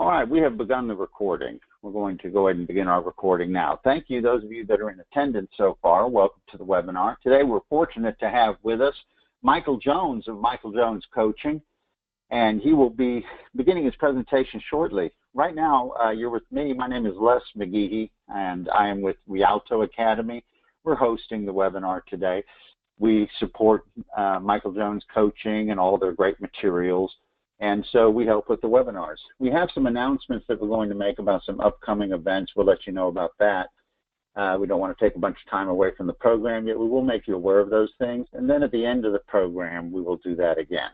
All right, we have begun the recording. We're going to go ahead and begin our recording now. Thank you, those of you that are in attendance so far. Welcome to the webinar. Today, we're fortunate to have with us Michael Jones of Michael Jones Coaching, and he will be beginning his presentation shortly. Right now, you're with me. My name is Les McGehee, and I am with Rialto Academy. We're hosting the webinar today. We support Michael Jones Coaching and all their great materials. And so we help with the webinars. We have some announcements that we're going to make about some upcoming events. We'll let you know about that. We don't want to take a bunch of time away from the program yet. We will make you aware of those things. And then at the end of the program, we will do that again.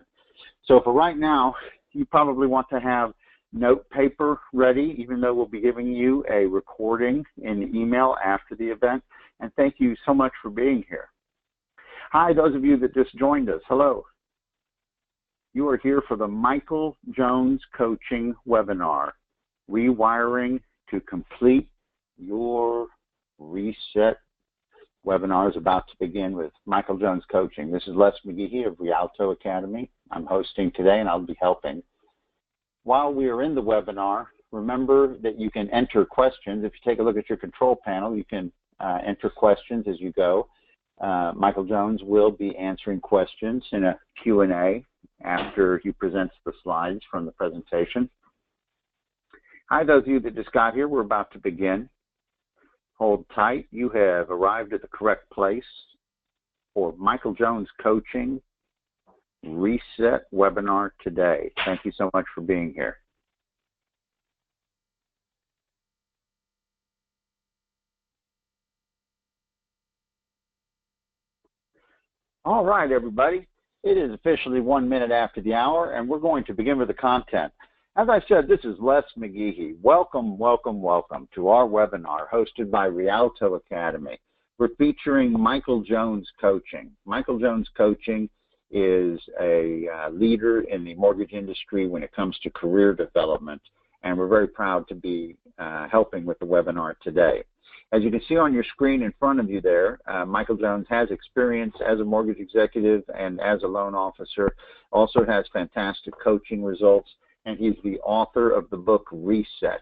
So for right now, you probably want to have note paper ready, even though we'll be giving you a recording in email after the event. And thank you so much for being here. Hi, those of you that just joined us. Hello. You are here for the Michael Jones Coaching webinar, Rewiring to Complete Your Reset. Webinar is about to begin with Michael Jones Coaching. This is Les McGehee of Rialto Academy. I'm hosting today, and I'll be helping. While we are in the webinar, remember that you can enter questions. If you take a look at your control panel, you can enter questions as you go. Michael Jones will be answering questions in a Q&A after he presents the slides from the presentation. Hi, those of you that just got here, we're about to begin. Hold tight. You have arrived at the correct place for Michael Jones Coaching Reset webinar today. Thank you so much for being here. All right, everybody. It is officially 1 minute after the hour, and we're going to begin with the content. As I said, this is Les McGehee. Welcome, welcome, welcome to our webinar hosted by Rialto Academy. We're featuring Michael Jones Coaching. Michael Jones Coaching is a leader in the mortgage industry when it comes to career development, and we're very proud to be helping with the webinar today. As you can see on your screen in front of you there, Michael Jones has experience as a mortgage executive and as a loan officer, also has fantastic coaching results, and he's the author of the book Reset,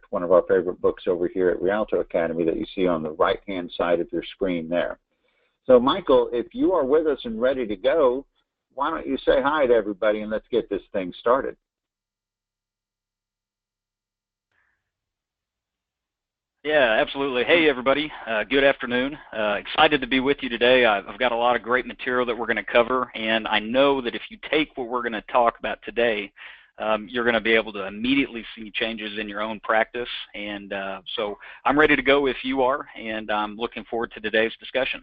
one of our favorite books over here at Rialto Academy that you see on the right-hand side of your screen there. So Michael, if you are with us and ready to go, why don't you say hi to everybody and let's get this thing started. Yeah, absolutely. Hey, everybody. Good afternoon. Excited to be with you today. I've got a lot of great material that we're going to cover, and I know that if you take what we're going to talk about today, you're going to be able to immediately see changes in your own practice. And so I'm ready to go if you are, and I'm looking forward to today's discussion.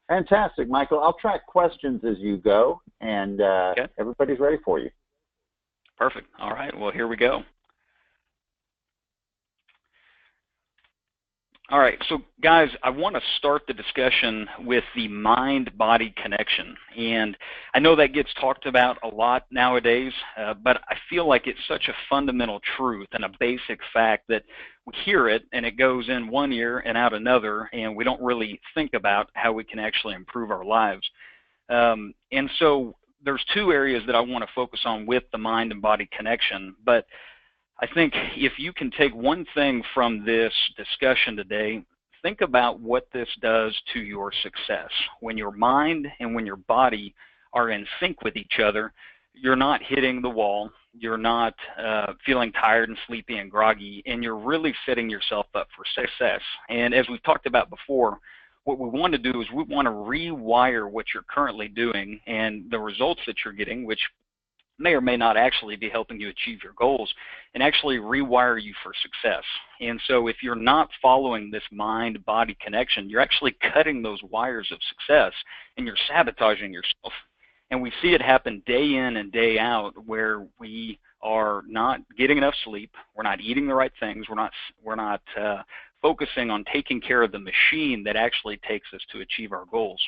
Fantastic, Michael. I'll track questions as you go, and okay. Everybody's ready for you. Perfect. All right. Well, here we go. All right, so guys, I want to start the discussion with the mind-body connection. And I know that gets talked about a lot nowadays, but I feel like it's such a fundamental truth and a basic fact that we hear it and it goes in one ear and out another, and we don't really think about how we can actually improve our lives. And so there's two areas that I want to focus on with the mind and body connection, but I think if you can take one thing from this discussion today, think about what this does to your success. When your mind and when your body are in sync with each other, you're not hitting the wall, you're not feeling tired and sleepy and groggy, and you're really setting yourself up for success. And as we've talked about before, what we want to do is we want to rewire what you're currently doing and the results that you're getting, which may or may not actually be helping you achieve your goals, and actually rewire you for success. And so if you're not following this mind-body connection, you're actually cutting those wires of success and you're sabotaging yourself. And we see it happen day in and day out where we are not getting enough sleep, we're not eating the right things, we're not focusing on taking care of the machine that actually takes us to achieve our goals.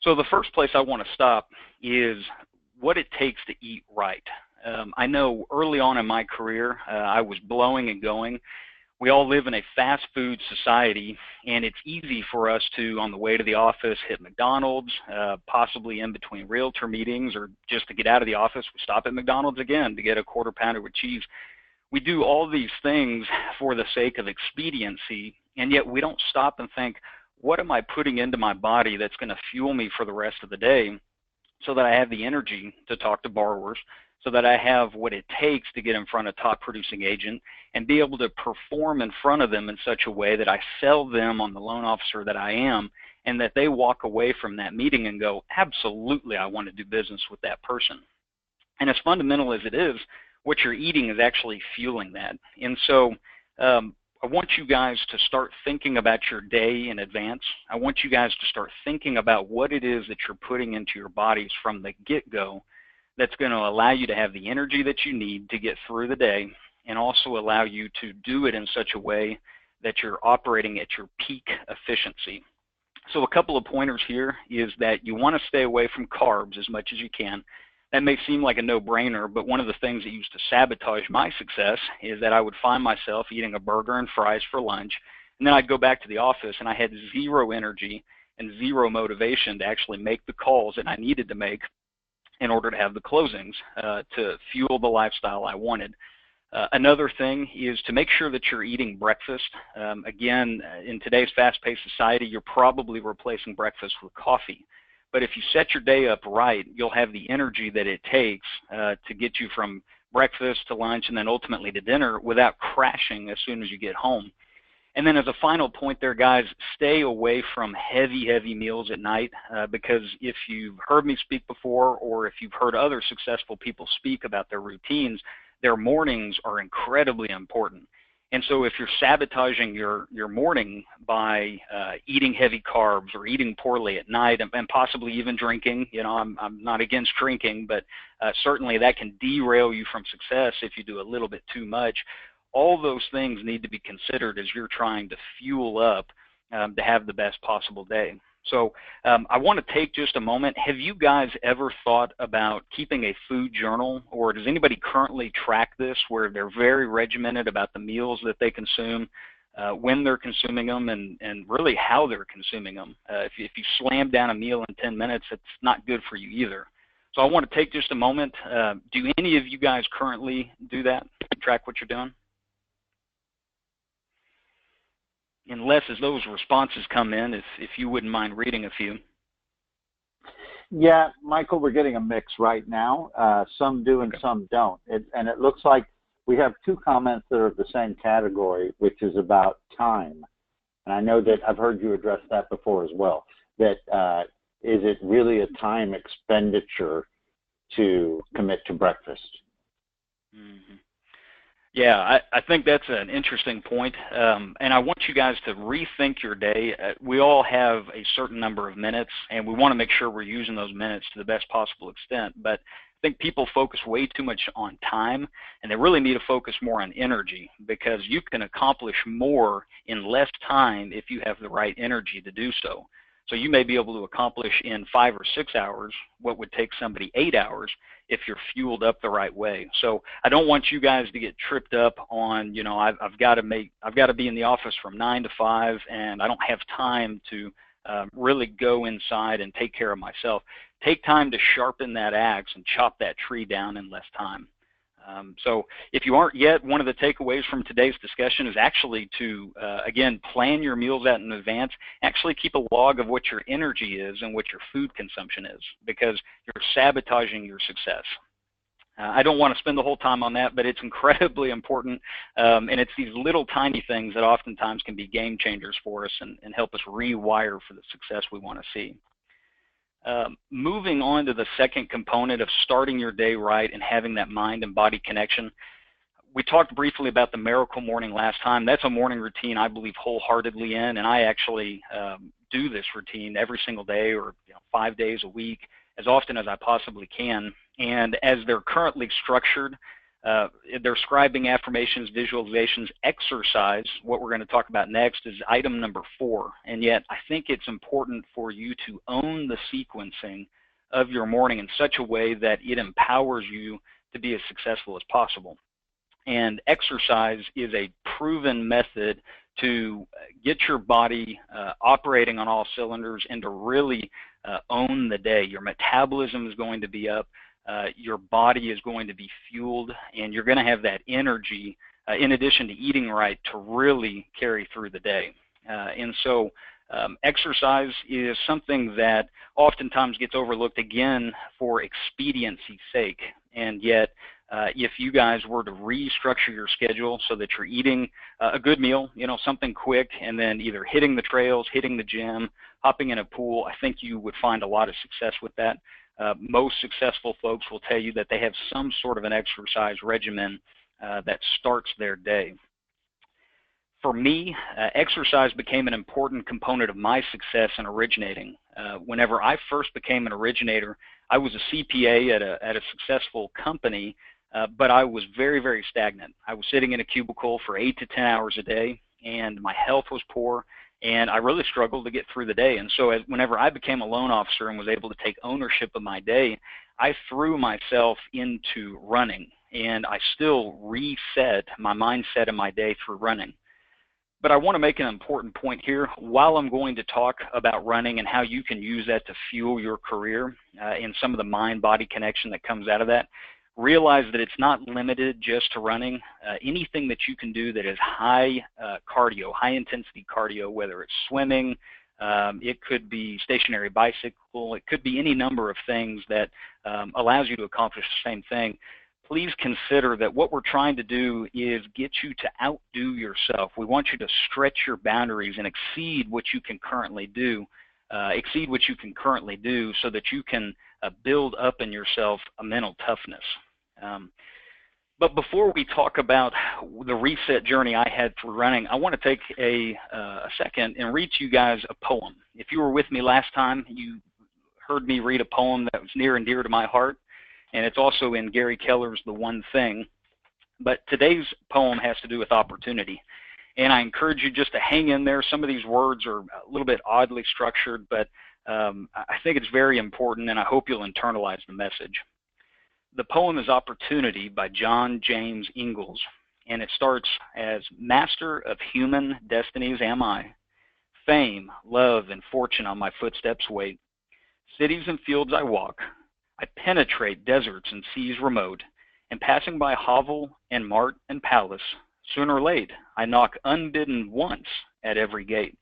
So the first place I want to stop is what it takes to eat right. I know early on in my career, I was blowing and going we all live in a fast food society, and it's easy for us to, on the way to the office, hit McDonald's, possibly in between realtor meetings, or just to get out of the office, we stop at McDonald's again to get a quarter pounder with cheese. We do all these things for the sake of expediency, and yet we don't stop and think, what am I putting into my body that's going to fuel me for the rest of the day so that I have the energy to talk to borrowers, so that I have what it takes to get in front of top producing agent and be able to perform in front of them in such a way that I sell them on the loan officer that I am, and that they walk away from that meeting and go, absolutely, I want to do business with that person. And as fundamental as it is, what you're eating is actually fueling that. And so I want you guys to start thinking about your day in advance. I want you guys to start thinking about what it is that you're putting into your bodies from the get-go that's going to allow you to have the energy that you need to get through the day, and also allow you to do it in such a way that you're operating at your peak efficiency. So a couple of pointers here is that you want to stay away from carbs as much as you can. That may seem like a no-brainer, but one of the things that used to sabotage my success is that I would find myself eating a burger and fries for lunch, and then I'd go back to the office and I had zero energy and zero motivation to actually make the calls that I needed to make in order to have the closings to fuel the lifestyle I wanted. Another thing is to make sure that you're eating breakfast. Again, in today's fast-paced society, you're probably replacing breakfast with coffee. But if you set your day up right, you'll have the energy that it takes to get you from breakfast to lunch and then ultimately to dinner without crashing as soon as you get home. And then as a final point there, guys, stay away from heavy meals at night because if you've heard me speak before, or if you've heard other successful people speak about their routines, their mornings are incredibly important. And so if you're sabotaging your morning by eating heavy carbs or eating poorly at night and possibly even drinking, you know, I'm not against drinking, but certainly that can derail you from success if you do a little bit too much. All those things need to be considered as you're trying to fuel up to have the best possible day. So I want to take just a moment. Have you guys ever thought about keeping a food journal, or does anybody currently track this where they're very regimented about the meals that they consume, when they're consuming them, and really how they're consuming them? If you slam down a meal in 10 minutes, it's not good for you either. So I want to take just a moment. Do any of you guys currently do that, track what you're doing? Unless as those responses come in, if you wouldn't mind reading a few. Yeah, Michael, we're getting a mix right now. Some do and some don't. And it looks like we have two comments that are of the same category, which is about time. And I know that I've heard you address that before as well, that is it really a time expenditure to commit to breakfast? Mm-hmm. Yeah, I think that's an interesting point, and I want you guys to rethink your day. We all have a certain number of minutes, and we want to make sure we're using those minutes to the best possible extent, but I think people focus way too much on time, and they really need to focus more on energy, because you can accomplish more in less time if you have the right energy to do so. So you may be able to accomplish in 5 or 6 hours what would take somebody 8 hours if you're fueled up the right way. So I don't want you guys to get tripped up on, you know, I've got to be in the office from 9 to 5, and I don't have time to really go inside and take care of myself. Take time to sharpen that axe and chop that tree down in less time. So if you aren't yet, one of the takeaways from today's discussion is actually to, again, plan your meals out in advance. Actually keep a log of what your energy is and what your food consumption is, because you're sabotaging your success. I don't want to spend the whole time on that, but it's incredibly important, and it's these little tiny things that oftentimes can be game changers for us and help us rewire for the success we want to see. Moving on to the second component of starting your day right and having that mind and body connection. We talked briefly about the miracle morning last time. That's a morning routine I believe wholeheartedly in, and I actually do this routine every single day, or 5 days a week, as often as I possibly can. And as they're currently structured, they're scribing, affirmations, visualizations, exercise. What we're going to talk about next is item number 4. And yet I think it's important for you to own the sequencing of your morning in such a way that it empowers you to be as successful as possible. And exercise is a proven method to get your body operating on all cylinders and to really own the day. Your metabolism is going to be up, your body is going to be fueled, and you're going to have that energy, in addition to eating right, to really carry through the day. And so exercise is something that oftentimes gets overlooked, again, for expediency's sake. And yet, if you guys were to restructure your schedule so that you're eating a good meal, something quick, and then either hitting the trails, hitting the gym, hopping in a pool, I think you would find a lot of success with that. Most successful folks will tell you that they have some sort of an exercise regimen that starts their day. For me, exercise became an important component of my success in originating. Whenever I first became an originator, I was a CPA at a successful company, but I was very, very stagnant. I was sitting in a cubicle for 8 to 10 hours a day, and my health was poor, and I really struggled to get through the day. And so whenever I became a loan officer and was able to take ownership of my day, I threw myself into running, and I still reset my mindset and my day through running. But I want to make an important point here. While I'm going to talk about running and how you can use that to fuel your career and some of the mind-body connection that comes out of that, realize that it's not limited just to running. Anything that you can do that is high cardio, high-intensity cardio, whether it's swimming, it could be stationary bicycle, it could be any number of things that allows you to accomplish the same thing. Please consider that what we're trying to do is get you to outdo yourself. We want you to stretch your boundaries and exceed what you can currently do, so that you can build up in yourself a mental toughness. But before we talk about the reset journey I had through running, I want to take a second and read to you guys a poem. If you were with me last time, you heard me read a poem that was near and dear to my heart. And it's also in Gary Keller's The One Thing. But today's poem has to do with opportunity. And I encourage you just to hang in there. Some of these words are a little bit oddly structured, but I think it's very important, and I hope you'll internalize the message. The poem is Opportunity by John James Ingalls. And it starts as, master of human destinies am I. Fame, love, and fortune on my footsteps wait. Cities and fields I walk. I penetrate deserts and seas remote, and passing by hovel and mart and palace, sooner or late I knock unbidden once at every gate.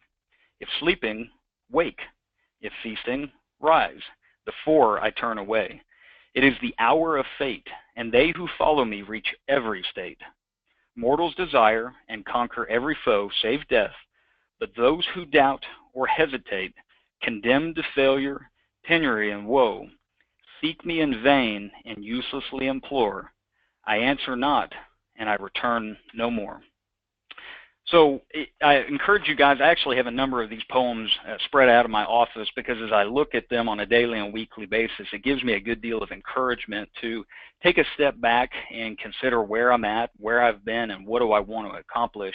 If sleeping, wake. If feasting, rise. Before I turn away. It is the hour of fate, and they who follow me reach every state. Mortals desire and conquer every foe save death, but those who doubt or hesitate, condemned to failure, penury, and woe, seek me in vain and uselessly implore. I answer not, and I return no more. So I encourage you guys, I actually have a number of these poems spread out of my office, because as I look at them on a daily and weekly basis, it gives me a good deal of encouragement to take a step back and consider where I'm at, where I've been, and what do I want to accomplish.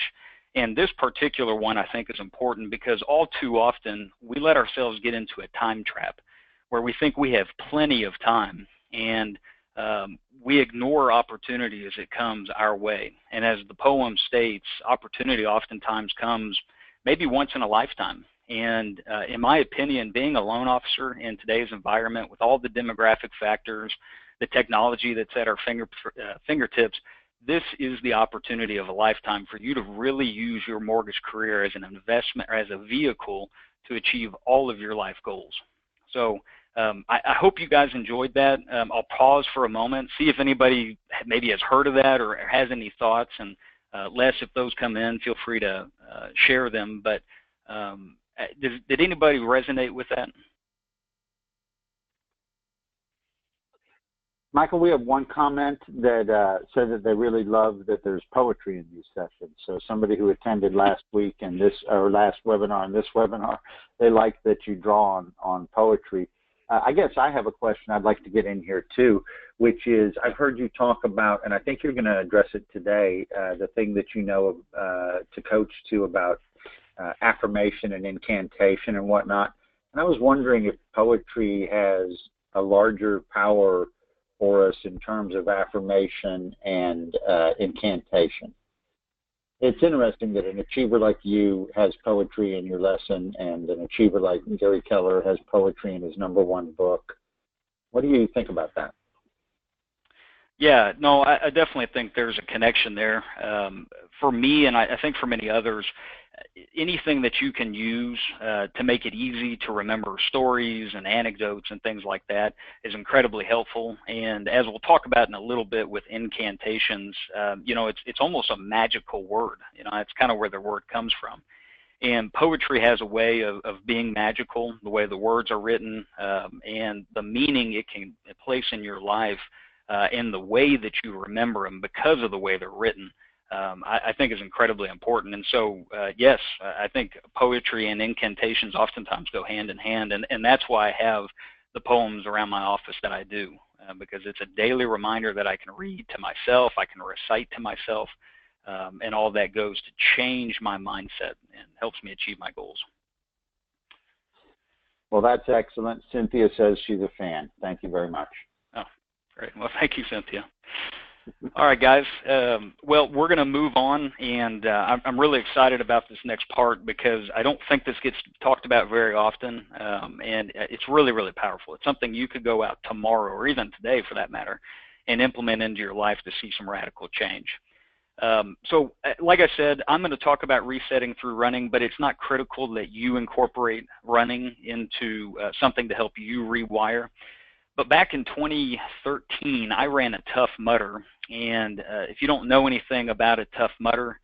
And this particular one I think is important because all too often we let ourselves get into a time trap where we think we have plenty of time, and we ignore opportunity as it comes our way. And as the poem states, opportunity oftentimes comes maybe once in a lifetime. And in my opinion, being a loan officer in today's environment with all the demographic factors, the technology that's at our fingertips, this is the opportunity of a lifetime for you to really use your mortgage career as an investment or as a vehicle to achieve all of your life goals. So I hope you guys enjoyed that. I'll pause for a moment, see if anybody maybe has heard of that or has any thoughts. And Les, if those come in, feel free to share them. But did anybody resonate with that? Michael, we have one comment that said that they really love that there's poetry in these sessions. So somebody who attended last week and last webinar and this webinar, they like that you draw on poetry. I guess I have a question I'd like to get in here too, which is I've heard you talk about, and I think you're going to address it today, the thing that you know to coach to about affirmation and incantation and whatnot. And I was wondering if poetry has a larger power for us in terms of affirmation and incantation. It's interesting that an achiever like you has poetry in your lesson, and an achiever like Gary Keller has poetry in his #1 book. What do you think about that? Yeah, no, I definitely think there's a connection there. For me, and I think for many others, anything that you can use to make it easy to remember stories and anecdotes and things like that is incredibly helpful. And as we'll talk about in a little bit with incantations, it's almost a magical word. It's kind of where the word comes from. And poetry has a way of being magical, the way the words are written, and the meaning it can place in your life, and the way that you remember them because of the way they're written. I think is incredibly important. And so, yes, I think poetry and incantations oftentimes go hand in hand, and that's why I have the poems around my office that I do, because it's a daily reminder that I can read to myself, I can recite to myself, and all that goes to change my mindset and helps me achieve my goals. Well, that's excellent. Cynthia says she's a fan. Thank you very much. Oh, great. Well, thank you, Cynthia. All right, guys. Well, we're going to move on, and I'm really excited about this next part because I don't think this gets talked about very often, and it's really, really powerful. It's something you could go out tomorrow or even today, for that matter, and implement into your life to see some radical change. So, like I said, I'm going to talk about resetting through running, but it's not critical that you incorporate running into something to help you rewire. But back in 2013, I ran a Tough Mudder, and if you don't know anything about a Tough Mudder,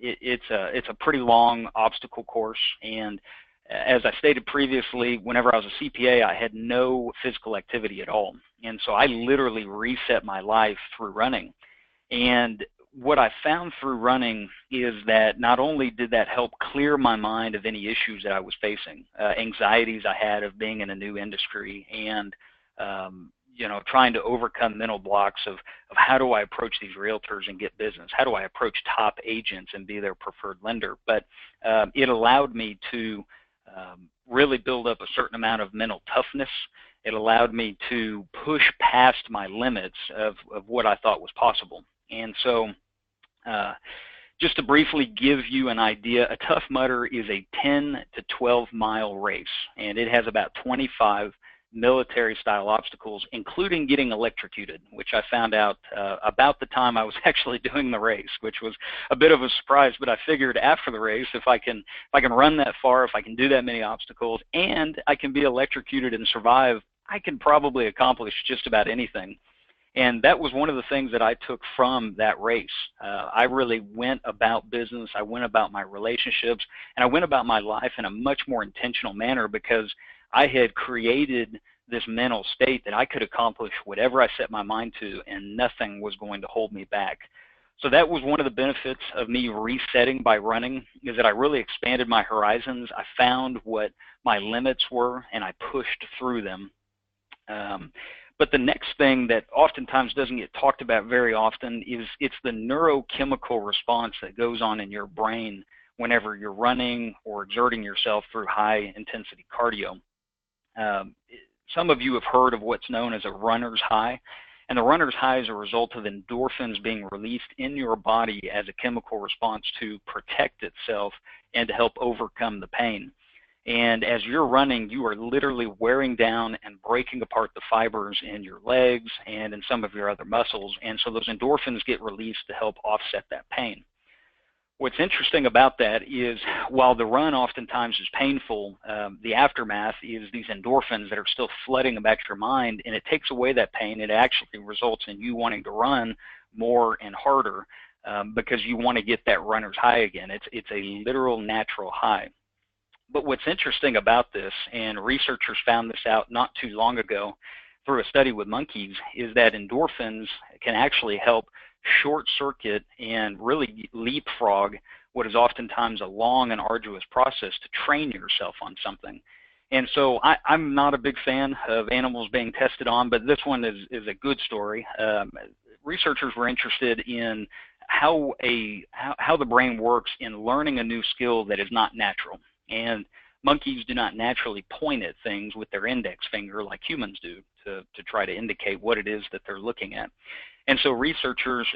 it's a pretty long obstacle course. And as I stated previously, whenever I was a CPA, I had no physical activity at all, and so I literally reset my life through running. And what I found through running is that not only did that help clear my mind of any issues that I was facing, anxieties I had of being in a new industry, and trying to overcome mental blocks of how do I approach these realtors and get business? How do I approach top agents and be their preferred lender? But it allowed me to really build up a certain amount of mental toughness. It allowed me to push past my limits of what I thought was possible. And so just to briefly give you an idea, a Tough Mudder is a 10 to 12 mile race, and it has about 25 military-style obstacles, including getting electrocuted, which I found out about the time I was actually doing the race, which was a bit of a surprise. But I figured after the race, if I can run that far, if I can do that many obstacles, and I can be electrocuted and survive, I can probably accomplish just about anything. And that was one of the things that I took from that race. I really went about business, I went about my relationships, and I went about my life in a much more intentional manner because I had created this mental state that I could accomplish whatever I set my mind to, and nothing was going to hold me back. So that was one of the benefits of me resetting by running, is that I really expanded my horizons. I found what my limits were, and I pushed through them. But the next thing that oftentimes doesn't get talked about very often is it's the neurochemical response that goes on in your brain whenever you're running or exerting yourself through high-intensity cardio. Some of you have heard of what's known as a runner's high, and the runner's high is a result of endorphins being released in your body as a chemical response to protect itself and to help overcome the pain. And as you're running, you are literally wearing down and breaking apart the fibers in your legs and in some of your other muscles, and so those endorphins get released to help offset that pain. What's interesting about that is while the run oftentimes is painful, the aftermath is these endorphins that are still flooding about your mind, and it takes away that pain. It actually results in you wanting to run more and harder because you want to get that runner's high again. It's a literal natural high. But what's interesting about this, and researchers found this out not too long ago through a study with monkeys, is that endorphins can actually help short circuit and really leapfrog what is oftentimes a long and arduous process to train yourself on something. And so I'm not a big fan of animals being tested on, but this one is a good story. Researchers were interested in how the brain works in learning a new skill that is not natural. And monkeys do not naturally point at things with their index finger like humans do to try to indicate what it is that they're looking at. And so researchers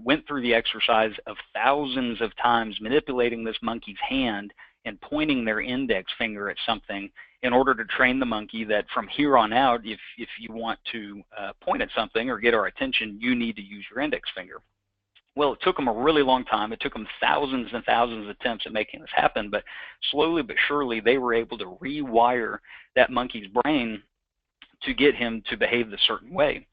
went through the exercise of thousands of times manipulating this monkey's hand and pointing their index finger at something in order to train the monkey that from here on out, if you want to point at something or get our attention, you need to use your index finger. Well, it took them a really long time. It took them thousands and thousands of attempts at making this happen, but slowly but surely they were able to rewire that monkey's brain to get him to behave a certain way.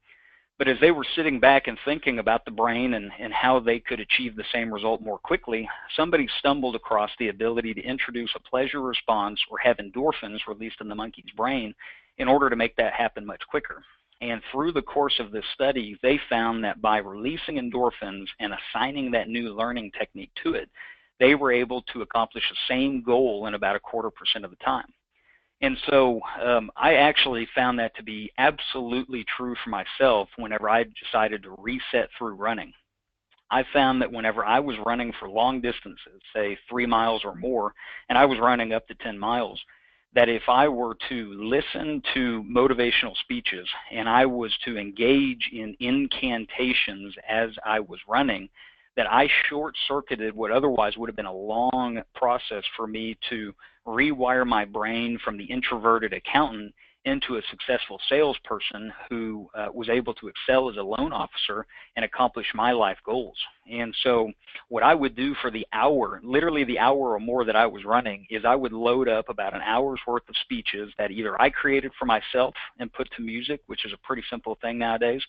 But as they were sitting back and thinking about the brain and how they could achieve the same result more quickly, somebody stumbled across the ability to introduce a pleasure response or have endorphins released in the monkey's brain in order to make that happen much quicker. And through the course of this study, they found that by releasing endorphins and assigning that new learning technique to it, they were able to accomplish the same goal in about 0.25% of the time. And so I actually found that to be absolutely true for myself whenever I decided to reset through running. I found that whenever I was running for long distances, say 3 miles or more, and I was running up to 10 miles, that if I were to listen to motivational speeches and I was to engage in incantations as I was running, that I short-circuited what otherwise would have been a long process for me to rewire my brain from the introverted accountant into a successful salesperson who was able to excel as a loan officer and accomplish my life goals. And so what I would do for the hour, literally the hour or more that I was running, is I would load up about an hour's worth of speeches that either I created for myself and put to music, which is a pretty simple thing nowadays,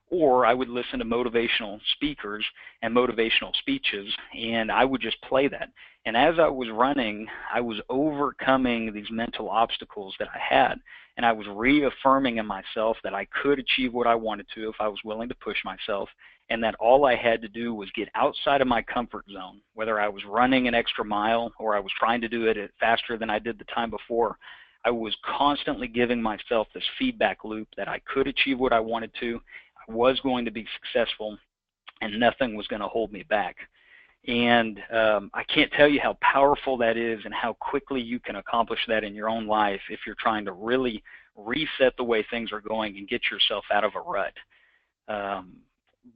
or I would listen to motivational speakers and motivational speeches, and I would just play that. And as I was running, I was overcoming these mental obstacles that I had, and I was reaffirming in myself that I could achieve what I wanted to if I was willing to push myself, and that all I had to do was get outside of my comfort zone, whether I was running an extra mile or I was trying to do it faster than I did the time before. I was constantly giving myself this feedback loop that I could achieve what I wanted to, I was going to be successful, and nothing was going to hold me back. And I can't tell you how powerful that is and how quickly you can accomplish that in your own life if you're trying to really reset the way things are going and get yourself out of a rut.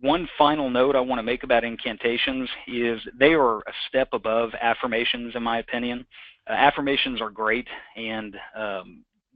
One final note I want to make about incantations is they are a step above affirmations, in my opinion. Affirmations are great, and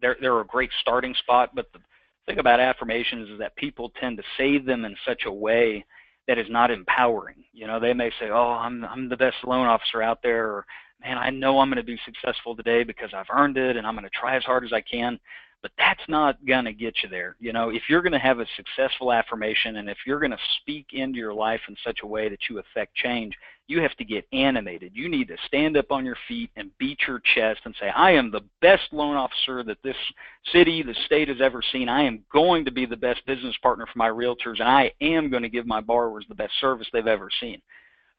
they're a great starting spot, but the thing about affirmations is that people tend to say them in such a way that is not empowering. You know, they may say, oh, I'm the best loan officer out there, or man, I know I'm going to be successful today because I've earned it and I'm going to try as hard as I can. But that's not going to get you there. You know, if you're going to have a successful affirmation and if you're going to speak into your life in such a way that you affect change, you have to get animated. You need to stand up on your feet and beat your chest and say, I am the best loan officer that this city, the state has ever seen. I am going to be the best business partner for my realtors, and I am going to give my borrowers the best service they've ever seen.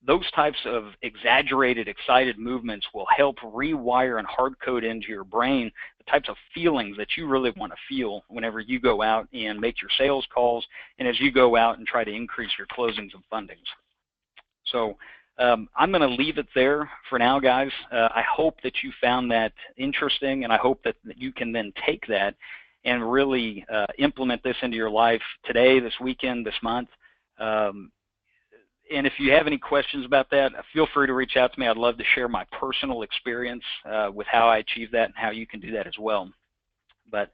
Those types of exaggerated, excited movements will help rewire and hard code into your brain the types of feelings that you really want to feel whenever you go out and make your sales calls and as you go out and try to increase your closings and fundings. So I'm going to leave it there for now, guys. I hope that you found that interesting, and I hope that you can then take that and really implement this into your life today, this weekend, this month. And if you have any questions about that, feel free to reach out to me. I'd love to share my personal experience with how I achieved that and how you can do that as well. But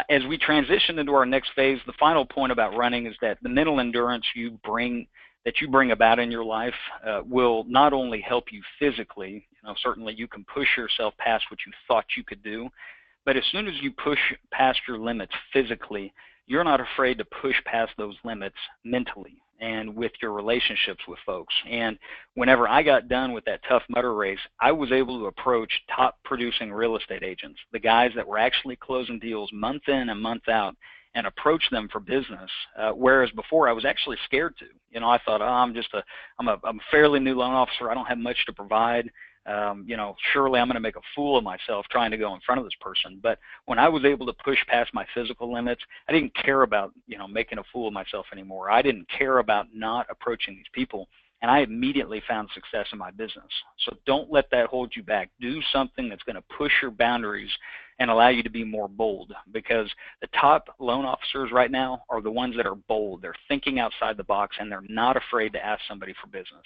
as we transition into our next phase, the final point about running is that the mental endurance you bring about in your life will not only help you physically, certainly you can push yourself past what you thought you could do, but as soon as you push past your limits physically, you're not afraid to push past those limits mentally and with your relationships with folks. And whenever I got done with that Tough Mudder race, I was able to approach top producing real estate agents, the guys that were actually closing deals month in and month out, and approach them for business, whereas before I was actually scared to. I thought, oh, I'm a fairly new loan officer. I don't have much to provide. Surely I'm going to make a fool of myself trying to go in front of this person. But when I was able to push past my physical limits, I didn't care about, making a fool of myself anymore. I didn't care about not approaching these people, and I immediately found success in my business. So don't let that hold you back. Do something that's going to push your boundaries and allow you to be more bold, because the top loan officers right now are the ones that are bold. They're thinking outside the box, and they're not afraid to ask somebody for business.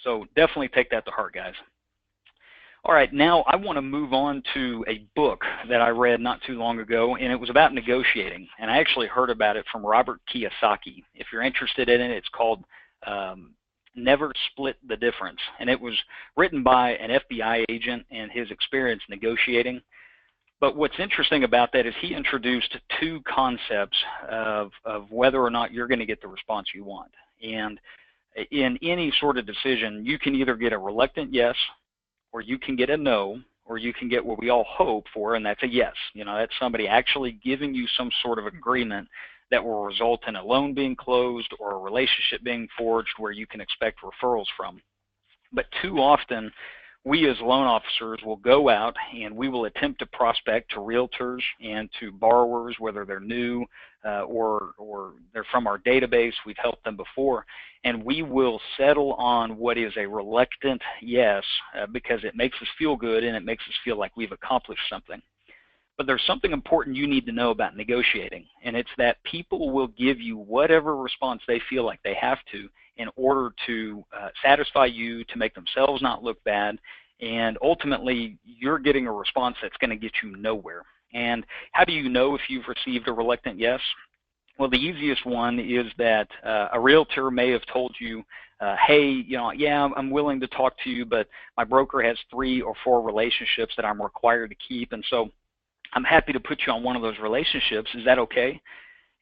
So definitely take that to heart, guys. All right, now I want to move on to a book that I read not too long ago, and it was about negotiating. And I actually heard about it from Robert Kiyosaki. If you're interested in it, it's called Never Split the Difference. And it was written by an FBI agent and his experience negotiating. But what's interesting about that is he introduced two concepts of whether or not you're going to get the response you want. And in any sort of decision, you can either get a reluctant yes, or you can get a no, or you can get what we all hope for, and that's a yes. You know, that's somebody actually giving you some sort of agreement that will result in a loan being closed or a relationship being forged where you can expect referrals from. But too often, we as loan officers will go out and we will attempt to prospect to realtors and to borrowers, whether they're new or they're from our database, we've helped them before, and we will settle on what is a reluctant yes because it makes us feel good and it makes us feel like we've accomplished something. But there's something important you need to know about negotiating, and it's that people will give you whatever response they feel like they have to in order to satisfy you, to make themselves not look bad, and ultimately you're getting a response that's going to get you nowhere. And how do you know if you've received a reluctant yes? Well, the easiest one is that a realtor may have told you, hey, you know, yeah, I'm willing to talk to you, but my broker has 3 or 4 relationships that I'm required to keep, and so I'm happy to put you on one of those relationships. Is that okay?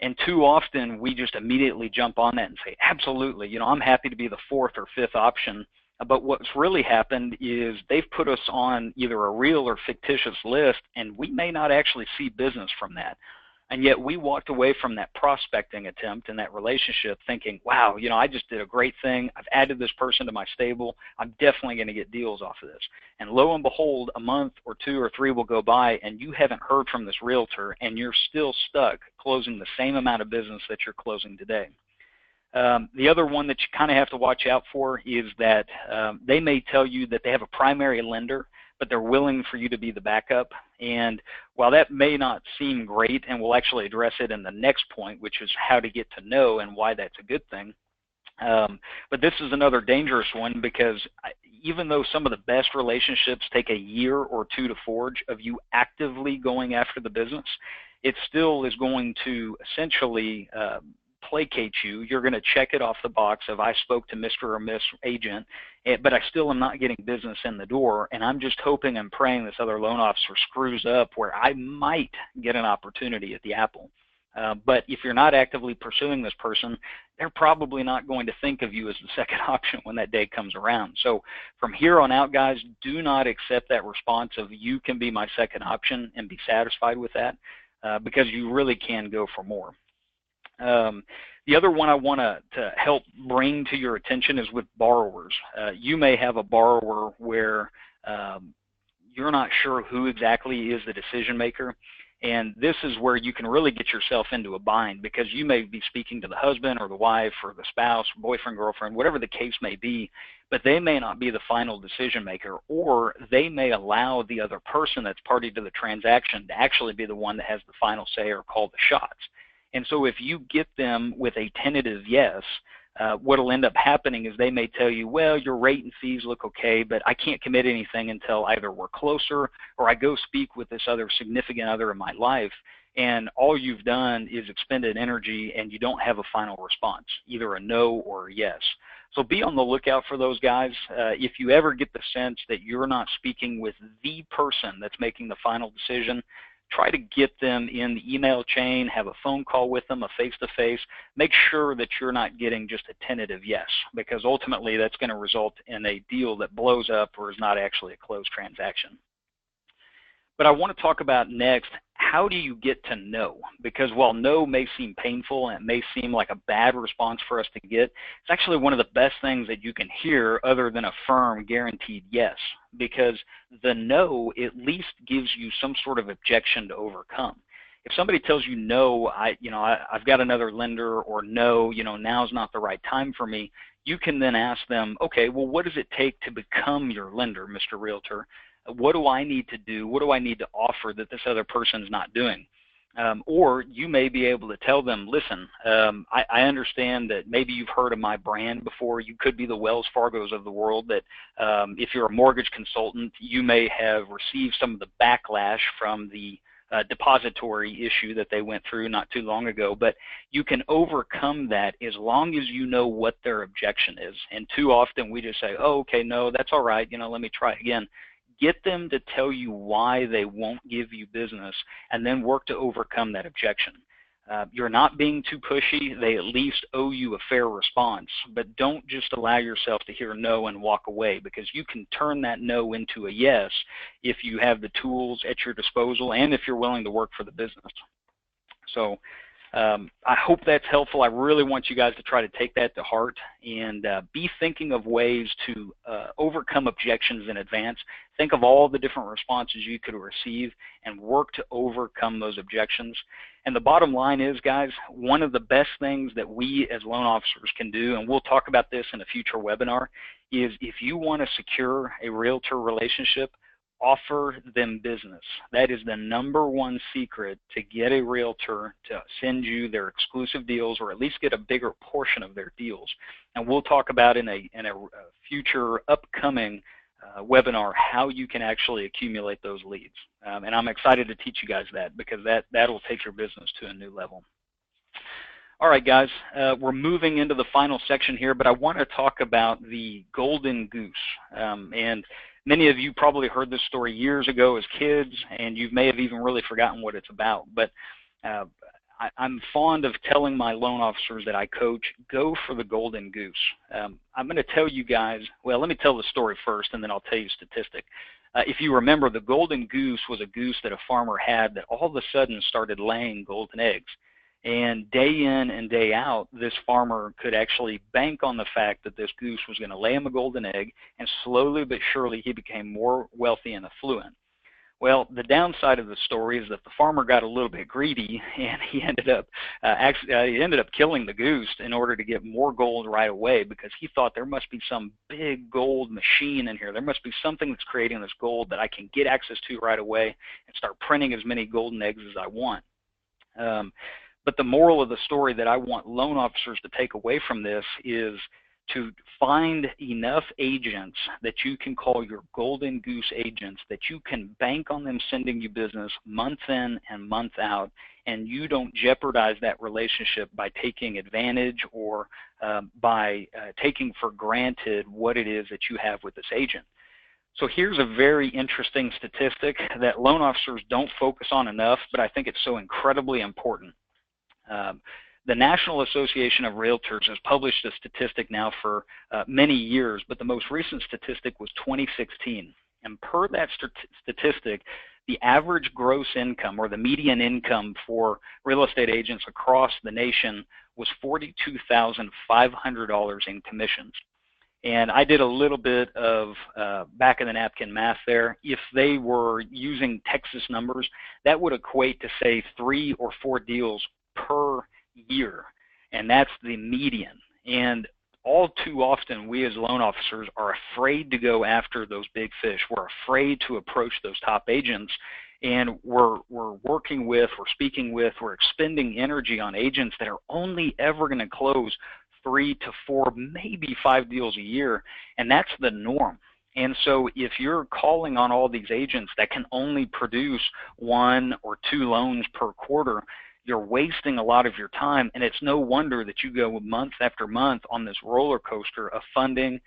And too often we just immediately jump on that and say, absolutely, you know, I'm happy to be the 4th or 5th option. But what's really happened is they've put us on either a real or fictitious list, and we may not actually see business from that. And yet we walked away from that prospecting attempt and that relationship thinking, wow, you know, I just did a great thing. I've added this person to my stable. I'm definitely going to get deals off of this. And lo and behold, a month or 2 or 3 will go by and you haven't heard from this realtor and you're still stuck closing the same amount of business that you're closing today. The other one that you kind of have to watch out for is that they may tell you that they have a primary lender, but they're willing for you to be the backup. And while that may not seem great, and we'll actually address it in the next point, which is how to get to know and why that's a good thing, but this is another dangerous one, because even though some of the best relationships take a year or 2 to forge of you actively going after the business, it still is going to essentially placate you. You're going to check it off the box of I spoke to Mr. or Miss Agent, but I still am not getting business in the door, and I'm just hoping and praying this other loan officer screws up where I might get an opportunity at the apple. But if you're not actively pursuing this person, they're probably not going to think of you as the second option when that day comes around. So from here on out, guys, do not accept that response of you can be my second option and be satisfied with that, because you really can go for more. The other one I want to help bring to your attention is with borrowers. You may have a borrower where you're not sure who exactly is the decision maker, and this is where you can really get yourself into a bind, because you may be speaking to the husband or the wife or the spouse, boyfriend, girlfriend, whatever the case may be, but they may not be the final decision maker, or they may allow the other person that's party to the transaction to actually be the one that has the final say or call the shots. And so if you get them with a tentative yes, what will end up happening is they may tell you, well, your rate and fees look okay, but I can't commit anything until either we're closer or I go speak with this other significant other in my life. And all you've done is expended energy and you don't have a final response, either a no or a yes. So be on the lookout for those guys. If you ever get the sense that you're not speaking with the person that's making the final decision, try to get them in the email chain, have a phone call with them, a face-to-face. Make sure that you're not getting just a tentative yes, because ultimately that's going to result in a deal that blows up or is not actually a closed transaction. But I want to talk about next, how do you get to no? Because while no may seem painful and it may seem like a bad response for us to get, it's actually one of the best things that you can hear other than a firm guaranteed yes, because the no at least gives you some sort of objection to overcome. If somebody tells you no, I've got another lender, or no, now's not the right time for me, you can then ask them, okay, well, what does it take to become your lender, Mr. Realtor? What do I need to do? What do I need to offer that this other person's not doing? Or you may be able to tell them, listen, I understand that maybe you've heard of my brand before. You could be the Wells Fargos of the world, that if you're a mortgage consultant, you may have received some of the backlash from the depository issue that they went through not too long ago, but you can overcome that as long as you know what their objection is. And too often we just say, oh, okay, no, that's all right, let me try again. Get them to tell you why they won't give you business, and then work to overcome that objection. You're not being too pushy. They at least owe you a fair response, but don't just allow yourself to hear no and walk away, because you can turn that no into a yes if you have the tools at your disposal and if you're willing to work for the business. So I hope that's helpful. I really want you guys to try to take that to heart and be thinking of ways to overcome objections in advance. Think of all the different responses you could receive and work to overcome those objections. And the bottom line is, guys, one of the best things that we as loan officers can do, and we'll talk about this in a future webinar, is if you want to secure a realtor relationship, offer them business. That is the #1 secret to get a realtor to send you their exclusive deals, or at least get a bigger portion of their deals. And we'll talk about in a future upcoming webinar how you can actually accumulate those leads. And I'm excited to teach you guys that, because that'll take your business to a new level. All right, guys, we're moving into the final section here, but I want to talk about the golden goose. And many of you probably heard this story years ago as kids, and you may have even really forgotten what it's about. But I'm fond of telling my loan officers that I coach, go for the golden goose. I'm going to tell you guys, well, let me tell the story first, and then I'll tell you a statistic. If you remember, the golden goose was a goose that a farmer had that all of a sudden started laying golden eggs. And day in and day out, this farmer could actually bank on the fact that this goose was going to lay him a golden egg, and slowly but surely he became more wealthy and affluent. Well, the downside of the story is that the farmer got a little bit greedy, and he ended up killing the goose in order to get more gold right away, because he thought there must be some big gold machine in here. There must be something that's creating this gold that I can get access to right away and start printing as many golden eggs as I want. But the moral of the story that I want loan officers to take away from this is to find enough agents that you can call your golden goose agents, that you can bank on them sending you business month in and month out, and you don't jeopardize that relationship by taking advantage or by taking for granted what it is that you have with this agent. So here's a very interesting statistic that loan officers don't focus on enough, but I think it's so incredibly important. The National Association of Realtors has published a statistic now for many years, but the most recent statistic was 2016. And per that statistic, the average gross income, or the median income for real estate agents across the nation, was $42,500 in commissions. And I did a little bit of back of the napkin math there. If they were using Texas numbers, that would equate to, say, 3 or 4 deals per year, and that's the median. And all too often, we as loan officers are afraid to go after those big fish. We're afraid to approach those top agents, and we're working with, we're speaking with, we're expending energy on agents that are only ever going to close 3 to 4, maybe 5 deals a year, and that's the norm. And so if you're calling on all these agents that can only produce 1 or 2 loans per quarter, you're wasting a lot of your time, and it's no wonder that you go month after month on this roller coaster of funding,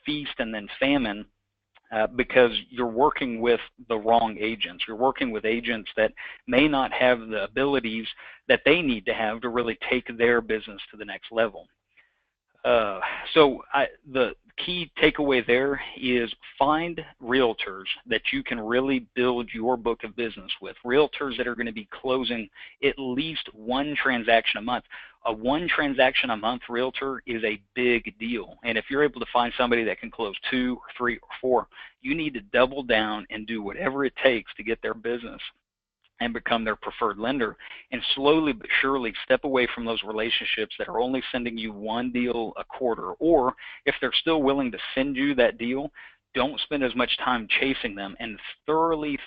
feast, and then famine, because you're working with the wrong agents. You're working with agents that may not have the abilities that they need to have to really take their business to the next level. The key takeaway there is find realtors that you can really build your book of business with, realtors that are going to be closing at least 1 transaction a month. A 1 transaction a month realtor is a big deal, and if you're able to find somebody that can close 2 or 3 or 4, you need to double down and do whatever it takes to get their business and become their preferred lender, and slowly but surely step away from those relationships that are only sending you 1 deal a quarter, or if they're still willing to send you that deal, don't spend as much time chasing them, and thoroughly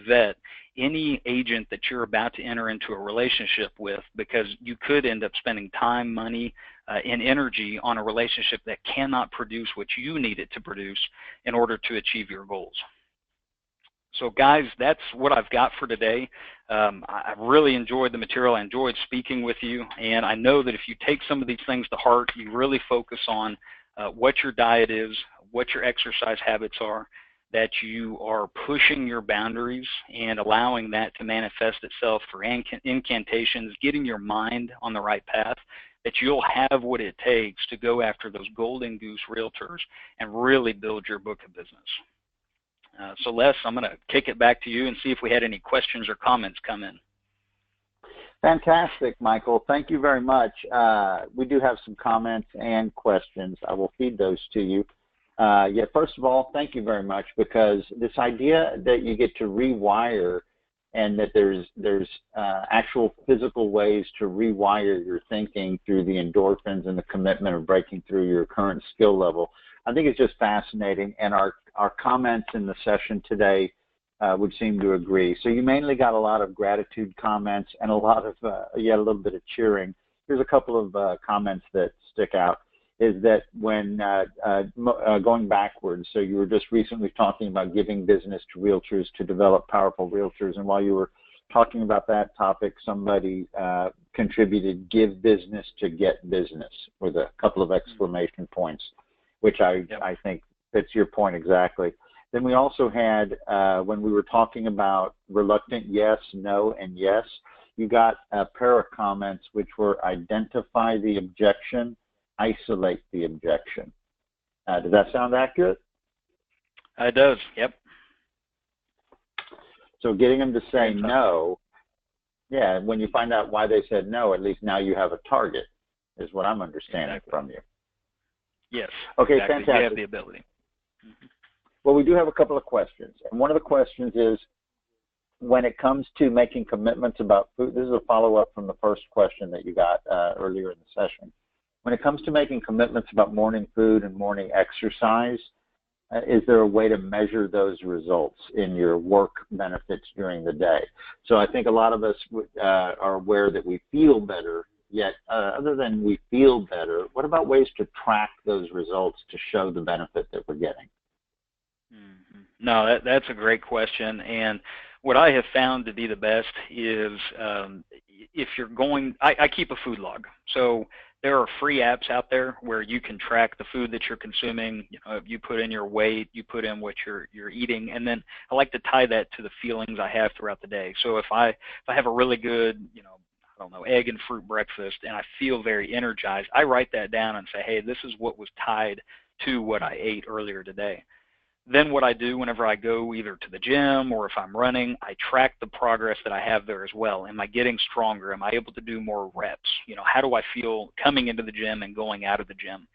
vet any agent that you're about to enter into a relationship with, because you could end up spending time, money, and energy on a relationship that cannot produce what you need it to produce in order to achieve your goals. So guys, that's what I've got for today. I really enjoyed the material. I enjoyed speaking with you, and I know that if you take some of these things to heart, you really focus on what your diet is, what your exercise habits are, that you are pushing your boundaries and allowing that to manifest itself for incantations, getting your mind on the right path, that you'll have what it takes to go after those golden goose realtors and really build your book of business. So Les, I'm going to kick it back to you and see if we had any questions or comments come in. Fantastic, Michael. Thank you very much. We do have some comments and questions. I will feed those to you. First of all, thank you very much, because this idea that you get to rewire and that there's actual physical ways to rewire your thinking through the endorphins and the commitment of breaking through your current skill level, I think it's just fascinating, and our comments in the session today would seem to agree. So you mainly got a lot of gratitude comments and a lot of, a little bit of cheering. Here's a couple of comments that stick out, is that when going backwards, so you were just recently talking about giving business to realtors to develop powerful realtors, and while you were talking about that topic, somebody contributed give business to get business with a couple of exclamation points, which I think fits your point exactly. Then we also had, when we were talking about reluctant yes, no, and yes, you got a pair of comments which were identify the objection, isolate the objection. Does that sound accurate? It does, yep. So getting them to say no, when you find out why they said no, at least now you have a target, is what I'm understanding from you. Yes. Okay, exactly. fantastic. You have the ability. Mm-hmm. Well, we do have a couple of questions. And one of the questions is, when it comes to making commitments about food, this is a follow-up from the first question that you got earlier in the session. When it comes to making commitments about morning food and morning exercise, is there a way to measure those results in your work benefits during the day? So I think a lot of us are aware that we feel better, yet other than we feel better, what about ways to track those results to show the benefit that we're getting? Mm-hmm. No, that's a great question. And what I have found to be the best is if you're going, I keep a food log. So there are free apps out there where you can track the food that you're consuming. You know, you put in your weight, you put in what you're eating, and then I like to tie that to the feelings I have throughout the day. So if I have a really good, I don't know, egg and fruit breakfast and I feel very energized, I write that down and say, hey, this is what was tied to what I ate earlier today. Then what I do whenever I go either to the gym or if I'm running, I track the progress that I have there as well. Am I getting stronger? Am I able to do more reps? How do I feel coming into the gym and going out of the gym?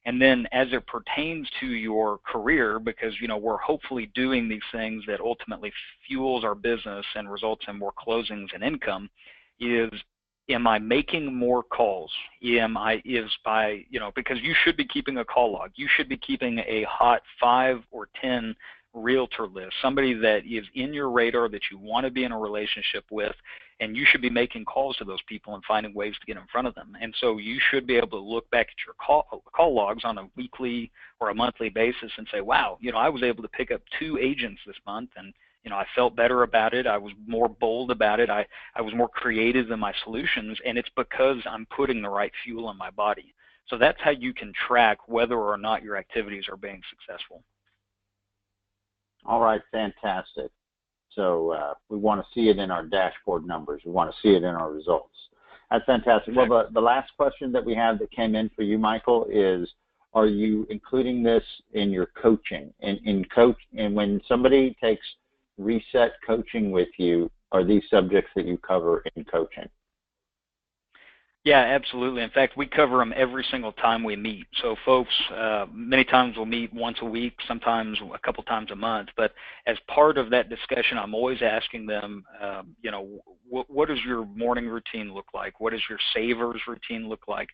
And then as it pertains to your career, because, we're hopefully doing these things that ultimately fuels our business and results in more closings and income, is, am I making more calls? Because you should be keeping a call log. You should be keeping a hot 5 or 10 realtor list, somebody that is in your radar that you want to be in a relationship with, and you should be making calls to those people and finding ways to get in front of them. And so you should be able to look back at your call logs on a weekly or a monthly basis and say, wow, I was able to pick up 2 agents this month, and I felt better about it. I was more bold about it. I was more creative in my solutions, and it's because I'm putting the right fuel in my body. So that's how you can track whether or not your activities are being successful. All right, fantastic. So we want to see it in our dashboard numbers. We want to see it in our results. That's fantastic. Well, the last question that we have that came in for you, Michael, is, are you including this in your coaching? And when somebody takes reset coaching with you, are these subjects that you cover in coaching? Yeah, absolutely. In fact, we cover them every single time we meet. So folks, many times we'll meet once a week, sometimes a couple times a month. But as part of that discussion, I'm always asking them, what does your morning routine look like? What does your savers routine look like?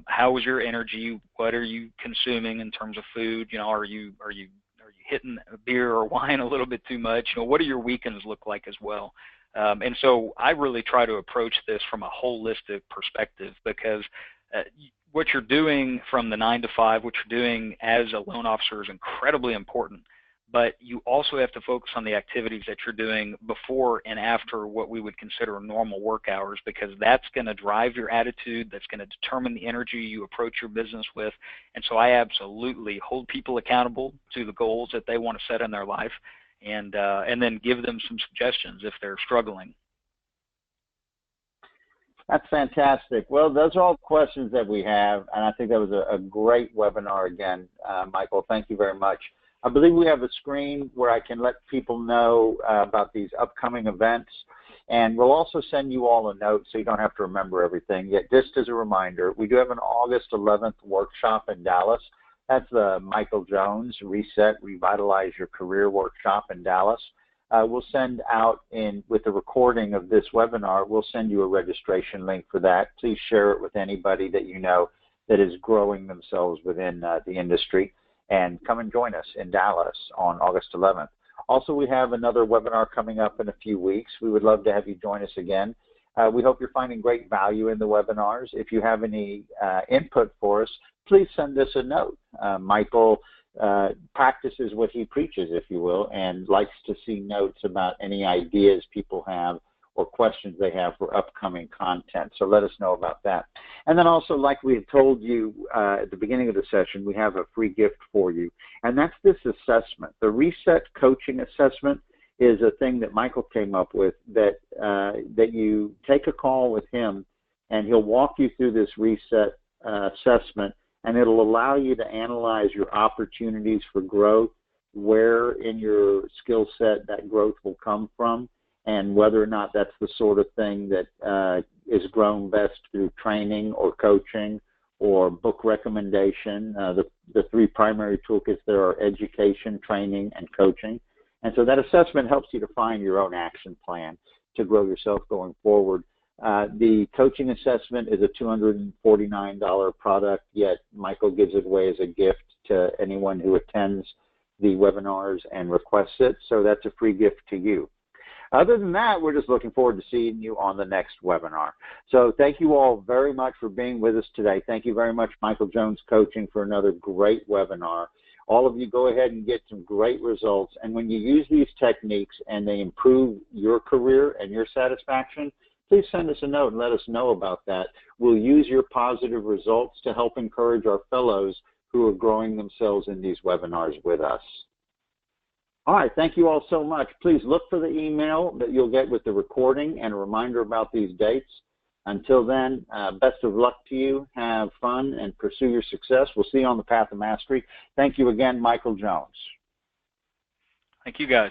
How is your energy? What are you consuming in terms of food? Are you hitting beer or wine a little bit too much? What do your weekends look like as well? And so I really try to approach this from a holistic perspective, because what you're doing from the 9 to 5, what you're doing as a loan officer is incredibly important, but you also have to focus on the activities that you're doing before and after what we would consider normal work hours, because that's going to drive your attitude, that's going to determine the energy you approach your business with. And so I absolutely hold people accountable to the goals that they want to set in their life, and then give them some suggestions if they're struggling. That's fantastic. Well, those are all questions that we have, and I think that was a great webinar again, Michael. Thank you very much. I believe we have a screen where I can let people know about these upcoming events, and we'll also send you all a note so you don't have to remember everything. Yet, just as a reminder, we do have an August 11th workshop in Dallas. That's the Michael Jones Reset, Revitalize Your Career workshop in Dallas. We'll send out with the recording of this webinar, we'll send you a registration link for that. Please share it with anybody that you know that is growing themselves within the industry, and come and join us in Dallas on August 11th. Also, we have another webinar coming up in a few weeks. We would love to have you join us again. We hope you're finding great value in the webinars. If you have any input for us, please send us a note. Michael practices what he preaches, if you will, and likes to see notes about any ideas people have or questions they have for upcoming content. So let us know about that. And then also, like we had told you at the beginning of the session, we have a free gift for you, and that's this assessment. The Reset Coaching Assessment is a thing that Michael came up with, that you take a call with him, and he'll walk you through this reset assessment, and it'll allow you to analyze your opportunities for growth, where in your skill set that growth will come from, and whether or not that's the sort of thing that is grown best through training or coaching or book recommendation. The three primary toolkits there are education, training, and coaching. And so that assessment helps you to find your own action plan to grow yourself going forward. The coaching assessment is a $249 product, yet Michael gives it away as a gift to anyone who attends the webinars and requests it, so that's a free gift to you. Other than that, we're just looking forward to seeing you on the next webinar. So thank you all very much for being with us today. Thank you very much, Michael Jones Coaching, for another great webinar. All of you go ahead and get some great results, and when you use these techniques and they improve your career and your satisfaction, please send us a note and let us know about that. We'll use your positive results to help encourage our fellows who are growing themselves in these webinars with us. All right, thank you all so much. Please look for the email that you'll get with the recording and a reminder about these dates. Until then, best of luck to you. Have fun and pursue your success. We'll see you on the path of mastery. Thank you again, Michael Jones. Thank you, guys.